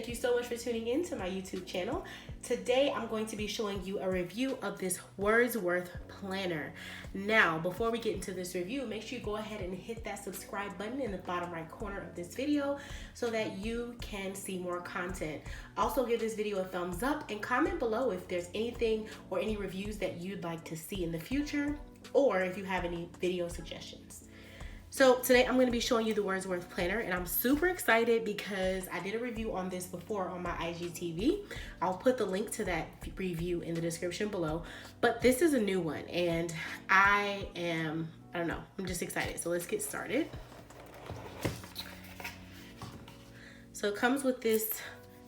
Thank you so much for tuning in to my YouTube channel. Today I'm going to be showing you a review of this Wordsworth planner. Now, before we get into this review, make sure you go ahead and hit that subscribe button in the bottom right corner of this video so that you can see more content. Also, give this video a thumbs up and comment below if there's anything or any reviews that you'd like to see in the future, or if you have any video suggestions. So today I'm going to be showing you the Wordsworth planner, and I'm super excited because I did a review on this before on my IGTV. I'll put the link to that review in the description below, but this is a new one and I don't know, I'm just excited. So let's get started. So it comes with this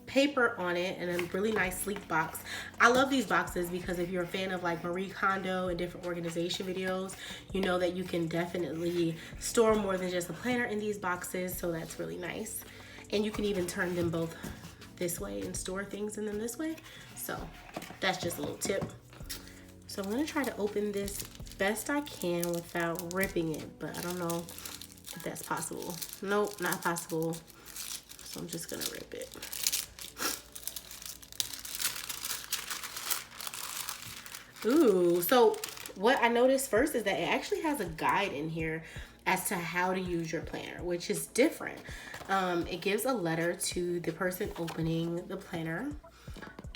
paper on it and a really nice sleek box. I love these boxes because if you're a fan of like Marie Kondo and different organization videos, you know that you can definitely store more than just a planner in these boxes, so that's really nice. And you can even turn them both this way and store things in them this way. So that's just a little tip. So I'm gonna try to open this best I can without ripping it, but I don't know if that's possible. Nope, not possible. So I'm just gonna rip it. Ooh, so what I noticed first is that it actually has a guide in here as to how to use your planner, which is different. It gives a letter to the person opening the planner,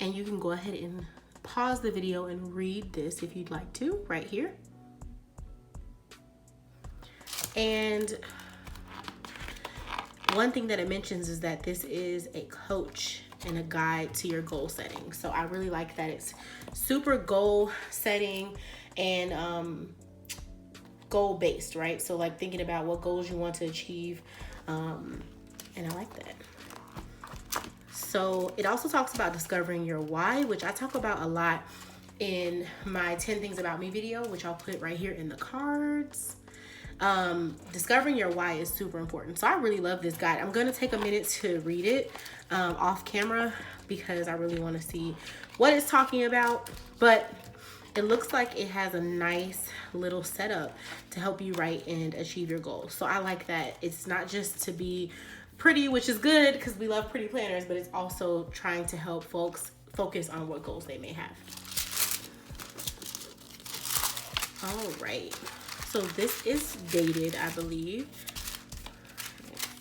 and you can go ahead and pause the video and read this if you'd like to, right here. And one thing that it mentions is that this is a coach and a guide to your goal setting. So I really like that it's super goal setting and goal based, right? So like thinking about what goals you want to achieve, and I like that. So it also talks about discovering your why, which I talk about a lot in my 10 things about me video, which I'll put right here in the cards. Discovering your why is super important. So I really love this guide. I'm gonna take a minute to read it off camera because I really want to see what it's talking about, but it looks like it has a nice little setup to help you write and achieve your goals. So I like that it's not just to be pretty, which is good because we love pretty planners, but it's also trying to help folks focus on what goals they may have. All right. So this is dated, I believe.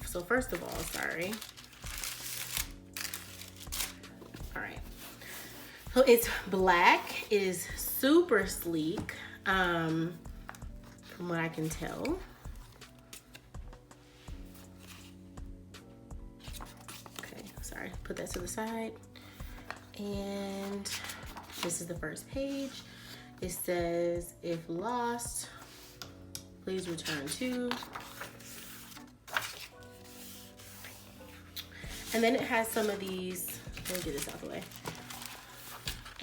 So first of all, sorry. All right. So it's black. It is super sleek, from what I can tell. Okay, sorry. Put that to the side. And this is the first page. It says, if lost, please return to. And then it has some of these, let me get this out of the way.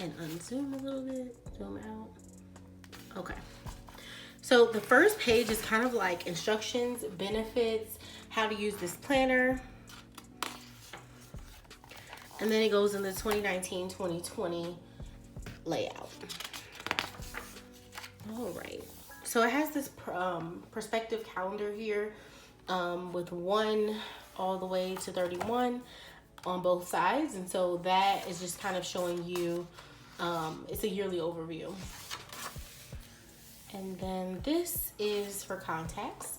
And unzoom a little bit, zoom out. Okay. So the first page is kind of like instructions, benefits, how to use this planner. And then it goes in the 2019-2020 layout. All right. So it has this perspective calendar here with 1 all the way to 31 on both sides. And so that is just kind of showing you, it's a yearly overview. And then this is for contacts,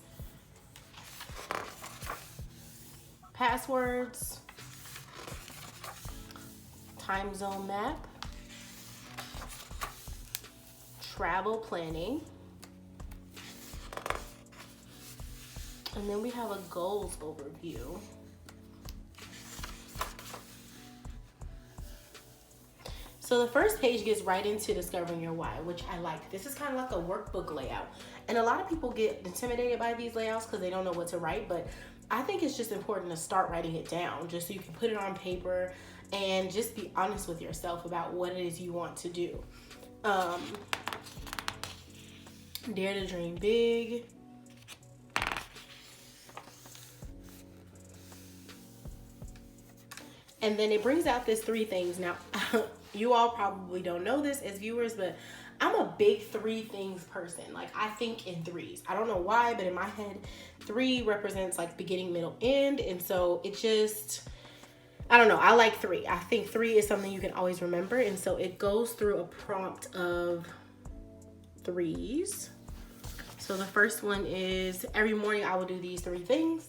passwords, time zone map, travel planning, and then we have a goals overview. So the first page gets right into discovering your why, which I like. This is kind of like a workbook layout. And a lot of people get intimidated by these layouts because they don't know what to write, but I think it's just important to start writing it down just so you can put it on paper and just be honest with yourself about what it is you want to do. Dare to dream big. And then it brings out this 3 things. Now, you all probably don't know this as viewers, but I'm a big 3 things person. Like, I think in 3s. I don't know why, but in my head, 3 represents like beginning, middle, end. And so it just, I don't know. I like 3. I think 3 is something you can always remember. And so it goes through a prompt of 3s. So the first one is, every morning I will do these 3 things.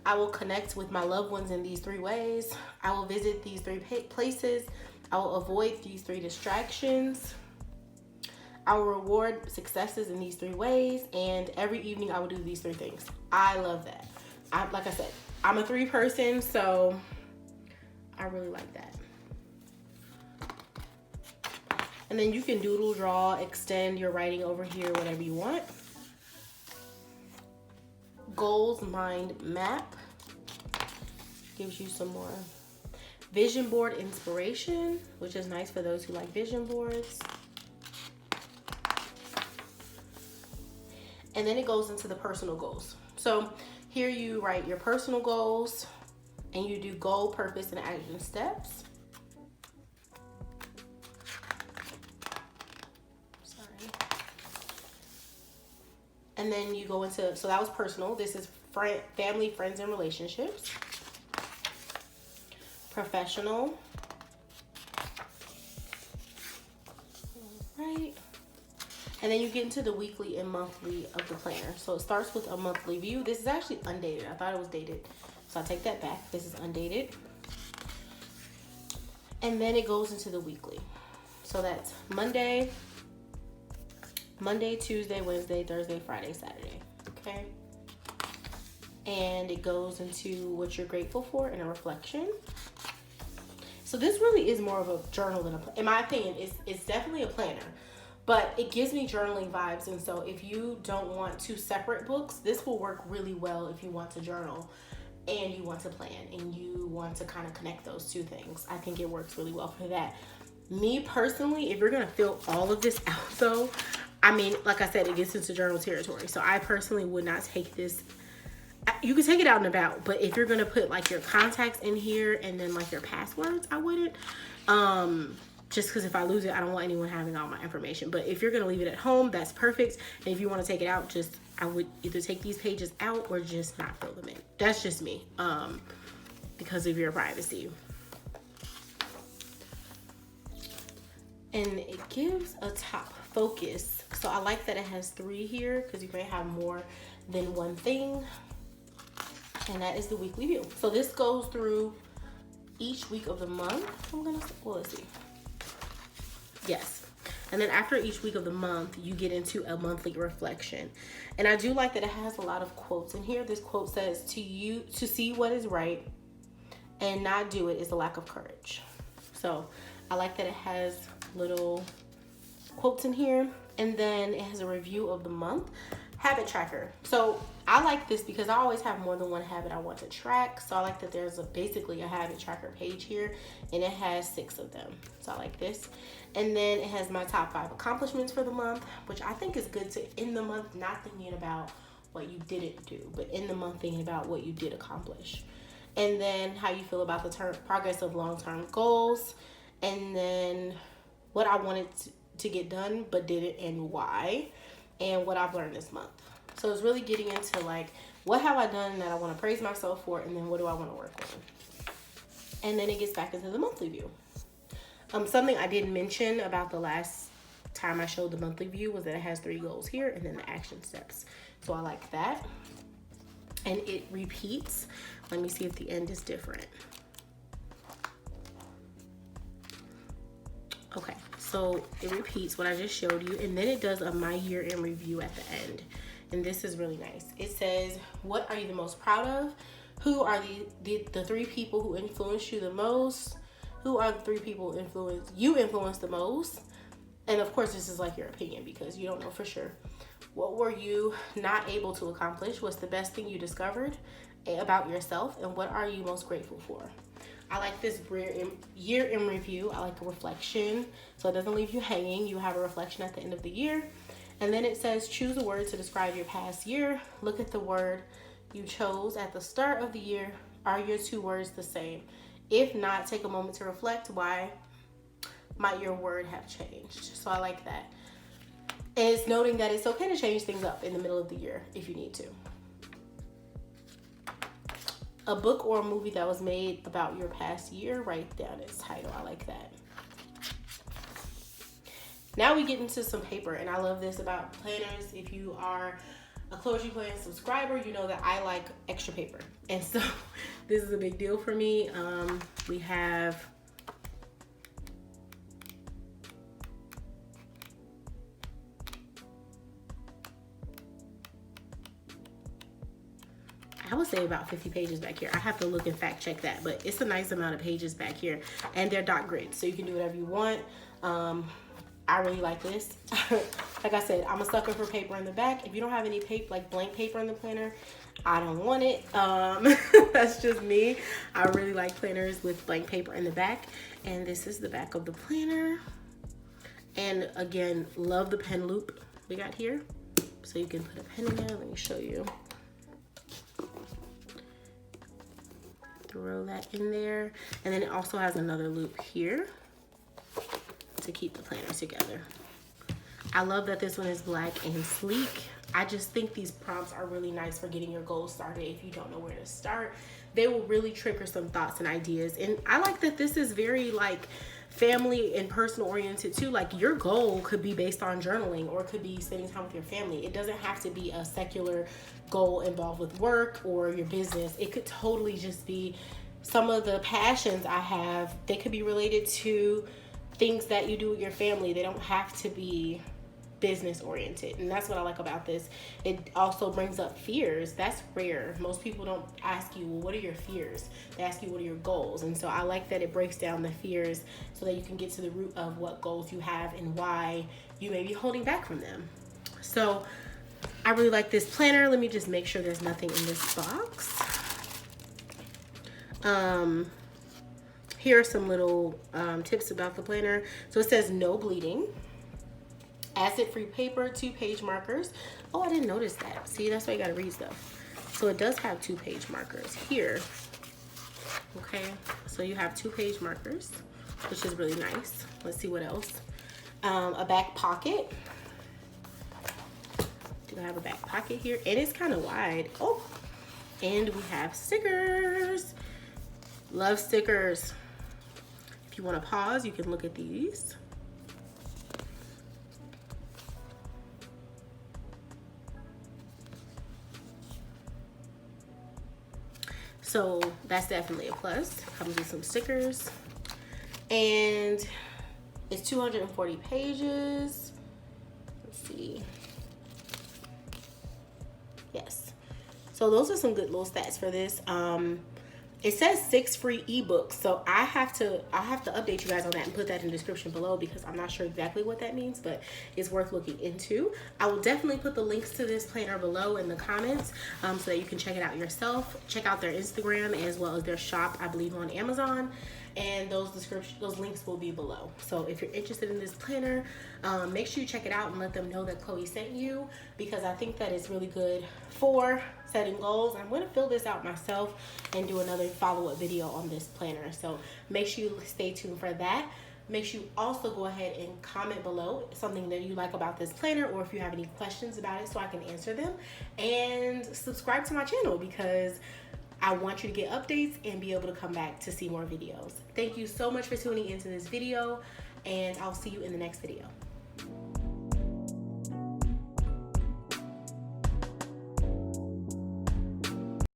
I will connect with my loved ones in these 3 ways. I will visit these 3 places. I will avoid these 3 distractions. I will reward successes in these 3 ways. And every evening I will do these 3 things. I love that. Like I said, I'm a 3 person, so I really like that. And then you can doodle, draw, extend your writing over here, whatever you want. Goals mind map gives you some more vision board inspiration, which is nice for those who like vision boards. And then it goes into the personal goals. So here you write your personal goals and you do goal, purpose, and action steps. And then you go into, so that was personal. This is family, friends, and relationships. Professional. Right. And then you get into the weekly and monthly of the planner. So it starts with a monthly view. This is actually undated. I thought it was dated. So I take that back. This is undated. And then it goes into the weekly. So that's Monday, Tuesday, Wednesday, Thursday, Friday, Saturday. Okay. And it goes into what you're grateful for and a reflection. So this really is more of a journal than in my opinion, it's definitely a planner, but it gives me journaling vibes. And so if you don't want 2 separate books, this will work really well if you want to journal and you want to plan and you want to kind of connect those 2 things. I think it works really well for that. Me personally, if you're going to fill all of this out though, I mean, like I said, it gets into journal territory. So I personally would not take this. You can take it out and about, but if you're going to put like your contacts in here and then like your passwords, I wouldn't. Just because if I lose it, I don't want anyone having all my information. But if you're going to leave it at home, that's perfect. And if you want to take it out, I would either take these pages out or just not fill them in. That's just me, because of your privacy. And it gives a top focus. So I like that it has 3 here because you may have more than 1 thing. And that is the weekly view. So this goes through each week of the month. Let's see. Yes. And then after each week of the month, you get into a monthly reflection. And I do like that it has a lot of quotes in here. This quote says, to see what is right and not do it is a lack of courage. So I like that it has little quotes in here. And then it has a review of the month. Habit tracker. So I like this because I always have more than 1 habit I want to track. So I like that there's basically a habit tracker page here and it has 6 of them. So I like this. And then it has my top 5 accomplishments for the month, which I think is good to end the month not thinking about what you didn't do, but in the month thinking about what you did accomplish. And then how you feel about the progress of long-term goals. And then what I wanted to get done but didn't and why. And what I've learned this month. So it's really getting into like, what have I done that I want to praise myself for, and then what do I want to work on? And then it gets back into the monthly view. Something I didn't mention about the last time I showed the monthly view was that it has 3 goals here and then the action steps. So I like that. And it repeats. Let me see if the end is different. Okay. So it repeats what I just showed you, and then it does a my year in review at the end. And this is really nice. It says, what are you the most proud of? Who are the 3 people who influenced you the most? Who are the 3 people you influenced the most? And of course, this is like your opinion because you don't know for sure. What were you not able to accomplish? What's the best thing you discovered about yourself? And what are you most grateful for? I like this year in review. I like a reflection, so it doesn't leave you hanging. You have a reflection at the end of the year. And then it says, choose a word to describe your past year. Look at the word you chose at the start of the year. Are your 2 words the same? If not, take a moment to reflect. Why might your word have changed? So I like that. And it's noting that it's okay to change things up in the middle of the year if you need to. A book or a movie that was made about your past year. Write down its title. I like that. Now we get into some paper, and I love this about planners. If you are a Clothes You Plan subscriber, you know that I like extra paper, and so this is a big deal for me. We have I would say about 50 pages back here. I have to look and fact check that, but it's a nice amount of pages back here, and they're dot grid, so you can do whatever you want. I really like this. Like I said, I'm a sucker for paper in the back. If you don't have any paper, like blank paper in the planner, I don't want it. That's just me. I really like planners with blank paper in the back. And this is the back of the planner. And again, love the pen loop we got here. So you can put a pen in there. Let me show you. Throw that in there. And then it also has another loop here to keep the planner together. I love that this one is black and sleek. I just think these prompts are really nice for getting your goals started. If you don't know where to start, they will really trigger some thoughts and ideas. And I like that this is very like family and personal oriented too. Like your goal could be based on journaling, or it could be spending time with your family. It doesn't have to be a secular goal involved with work or your business. It could totally just be some of the passions I have. They could be related to things that you do with your family. They don't have to be business oriented, and that's what I like about this. It also brings up fears. That's rare. Most people don't ask you, well, what are your fears? They ask you, what are your goals? And so I like that it breaks down the fears so that you can get to the root of what goals you have and why you may be holding back from them. So I really like this planner. Let me just make sure there's nothing in this box. Here are some little tips about the planner. So it says no bleeding, acid-free paper, 2-page markers. Oh, I didn't notice that. See, that's why you gotta read stuff. So it does have 2-page markers here. Okay, so you have 2-page markers, which is really nice. Let's see what else. A back pocket. Do I have a back pocket here? And it's kind of wide. Oh, and we have stickers. Love stickers. If you want to pause, you can look at these. So that's definitely a plus. Comes with some stickers. And it's 240 pages. Let's see. Yes. So those are some good little stats for this. It says 6 free ebooks, so I'll have to update you guys on that and put that in the description below, because I'm not sure exactly what that means, but it's worth looking into. I will definitely put the links to this planner below in the comments, so that you can check it out yourself. Check out their Instagram as well as their shop, I believe, on Amazon, and those links will be below. So if you're interested in this planner, make sure you check it out and let them know that Chloe sent you, because I think that it's really good for setting goals. I'm going to fill this out myself and do another follow-up video on this planner, so make sure you stay tuned for that. Make sure you also go ahead and comment below something that you like about this planner, or if you have any questions about it so I can answer them, and subscribe to my channel, because I want you to get updates and be able to come back to see more videos. Thank you so much for tuning into this video, and I'll see you in the next video.